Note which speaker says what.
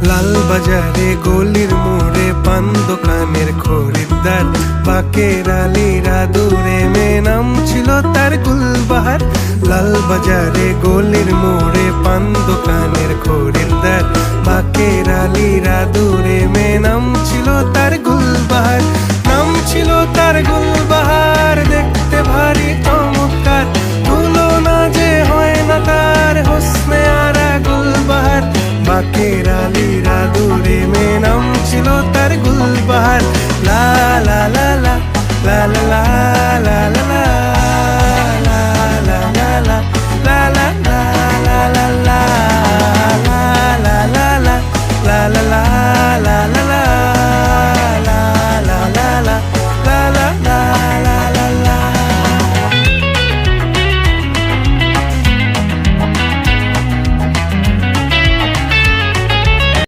Speaker 1: লাল বাজারে গলির মোড়ে পান দোকানের খরিদ্দার, বাকের আলীরা দূরে মেয়ে নাম ছিল তার গুলবাহার। লাল বাজারে গলির মোড়ে পান দোকানের খরিদ্দার, বাকের আলীরা দূরে মেয়ে নাম ছিল তার গুলবাহার। নাম ছিল তার গুলবাহার, দেখতে ভারী চমৎকার, তুলনা যে হয় না তার হোসনে আরা গুলবাহার। বাকের আলীরা দূরে মেয়ে নাম ছিল তার গুলবাহার। লা লা লা